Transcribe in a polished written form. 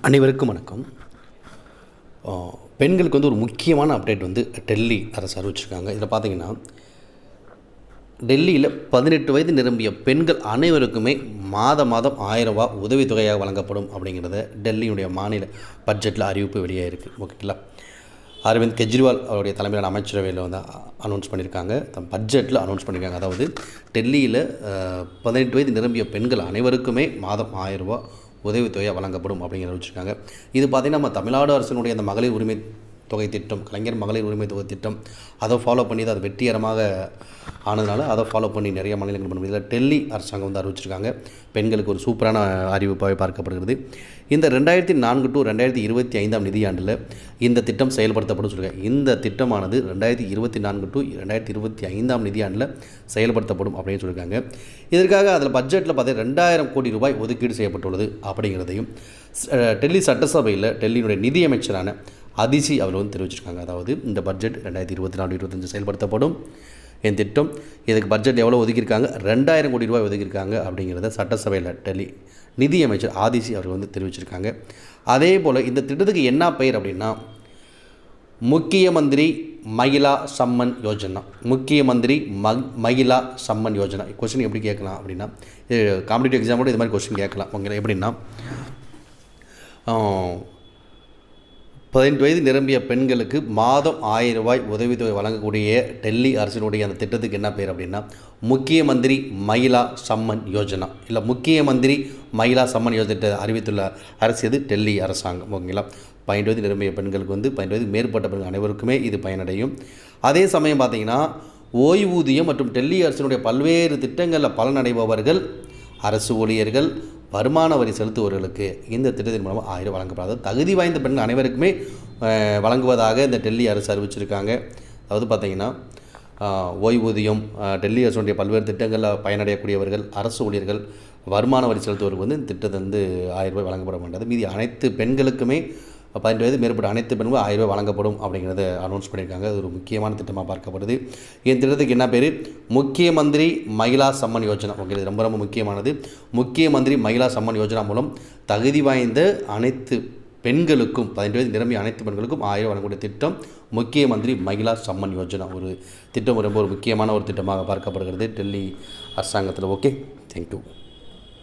அனைவருக்கும் வணக்கம். பெண்களுக்கு ஒரு முக்கியமான அப்டேட் டெல்லி அரசு அறிவிச்சிருக்காங்க. இதில் பார்த்தீங்கன்னா, டெல்லியில் 18 வயது நிரம்பிய பெண்கள் அனைவருக்குமே மாதம் ரூ. 1000 உதவித்தொகையாக வழங்கப்படும் அப்படிங்கிறத டெல்லியுடைய மாநில பட்ஜெட்டில் அறிவிப்பு வெளியாகிருக்கு. ஓகேங்களா? அரவிந்த் கெஜ்ரிவால் அவருடைய தலைமையிலான அமைச்சரவையில் அனௌன்ஸ் பண்ணியிருக்காங்க. பட்ஜெட்டில் அனௌன்ஸ் பண்ணியிருக்காங்க. அதாவது டெல்லியில் 18 வயது நிரம்பிய பெண்கள் அனைவருக்குமே மாதம் ரூ. 1000 உதவித்தொகையாக வழங்கப்படும் அப்படிங்கிறத வச்சுருக்காங்க. இது பார்த்திங்கன்னா, நம்ம தமிழ்நாடு அரசினுடைய அந்த மகளிர் உரிமை தொகை திட்டம், கலைஞர் மகளிர் உரிமை தொகை திட்டம், அதை ஃபாலோ பண்ணி தான் அது வெற்றிகரமாக ஆனதுனால அதை ஃபாலோ பண்ணி நிறைய மாநிலங்கள் பண்ண முடியல. டெல்லி அரசாங்கம் அறிவிச்சிருக்காங்க. பெண்களுக்கு ஒரு சூப்பரான அறிவிப்பாக பார்க்கப்படுகிறது. இந்த 2004 to 2025 நிதியாண்டில் இந்த திட்டம் செயல்படுத்தப்படும் சொல்லியிருக்காங்க. இந்த திட்டமானது 2024 to 2025 நிதியாண்டில் செயல்படுத்தப்படும் அப்படின்னு சொல்லியிருக்காங்க. இதற்காக அதில் பட்ஜெட்டில் பார்த்தீங்கன்னா 2000 கோடி ரூபாய் ஒதுக்கீடு செய்யப்பட்டுள்ளது அப்படிங்கிறதையும் டெல்லி சட்டசபையில் டெல்லியினுடைய நிதியமைச்சரான அதிசி அவர் தெரிவிச்சிருக்காங்க. அதாவது இந்த பட்ஜெட் 2024-25 செயல்படுத்தப்படும் என் திட்டம். இதுக்கு பட்ஜெட் எவ்வளோ ஒதுக்கியிருக்காங்க, 2000 கோடி ரூபாய் ஒதுக்கியிருக்காங்க அப்படிங்கிறத சட்டசபையில் டெல்லி நிதியமைச்சர் அதிசி அவர் தெரிவிச்சிருக்காங்க. அதே போல் இந்த திட்டத்துக்கு என்ன பெயர் அப்படின்னா, முக்கிய மந்திரி மகிழா சம்மன் யோஜனா. முக்கிய மந்திரி மகிழா சம்மன் யோஜனா. கொஸ்டின் எப்படி கேட்கலாம் அப்படின்னா, காம்படிட்டிவ் எக்ஸாமோட இது மாதிரி கொஸ்டின் கேட்கலாம். உங்களை எப்படின்னா, 18 வயது நிரம்பிய பெண்களுக்கு மாதம் ரூ. 1000 உதவித்தொகை வழங்கக்கூடிய டெல்லி அரசினுடைய அந்த திட்டத்துக்கு என்ன பேர் அப்படின்னா, முக்கிய மந்திரி மகிழா சம்மன் யோஜனா. இல்லை முக்கிய மந்திரி மகிழா சம்மன் யோஜனை அறிவித்துள்ள அரசு எது? டெல்லி அரசாங்கம். ஓகேங்களா? 18 வயது நிரம்பிய பெண்களுக்கு 18 வயது மேற்பட்ட பெண்கள் அனைவருக்குமே இது பயனடையும். அதே சமயம் பார்த்திங்கன்னா, ஓய்வூதியம் மற்றும் டெல்லி அரசினுடைய பல்வேறு திட்டங்களில் பலனடைபவர்கள், அரசு ஊழியர்கள், வருமான வரி செலுத்துவர்களுக்கு இந்த திட்டத்தின் மூலமாக 1000 வழங்கப்படாது. தகுதி வாய்ந்த பெண்கள் அனைவருக்குமே வழங்குவதாக இந்த டெல்லி அரசு அறிவிச்சிருக்காங்க. அதாவது பார்த்திங்கன்னா, ஓய்வூதியம், டெல்லி அரசுடைய பல்வேறு திட்டங்களில் பயனடையக்கூடியவர்கள், அரசு ஊழியர்கள், வருமான வரி செலுத்துவர்களுக்கு இந்த திட்டத்தை 1000 ரூபாய் வழங்கப்பட மாட்டாது. மீதி அனைத்து பெண்களுக்குமே 18 வயது மேற்பட்ட அனைத்து பெண்களும் 1000 ரூபாய் வழங்கப்படும் அப்படிங்கிறத அனௌன்ஸ் பண்ணியிருக்காங்க. அது ஒரு முக்கியமான திட்டமாக பார்க்கப்படுது. இந்த திட்டத்துக்கு என்ன பேர்? முக்கிய மந்திரி மகிழா சம்மன் யோஜனா. ஓகே, இது ரொம்ப முக்கியமானது. முக்கிய மந்திரி மகிழா சம்மன் யோஜனா மூலம் தகுதி வாய்ந்த அனைத்து பெண்களுக்கும், 18 வயது நிரம்பிய அனைத்து பெண்களுக்கும் 1000 வழங்கக்கூடிய திட்டம் முக்கிய மந்திரி மகிழா சம்மன் யோஜனா. ஒரு திட்டம் ரொம்ப ஒரு முக்கியமான ஒரு திட்டமாக பார்க்கப்படுகிறது டெல்லி அரசாங்கத்தில். Okay, thank you.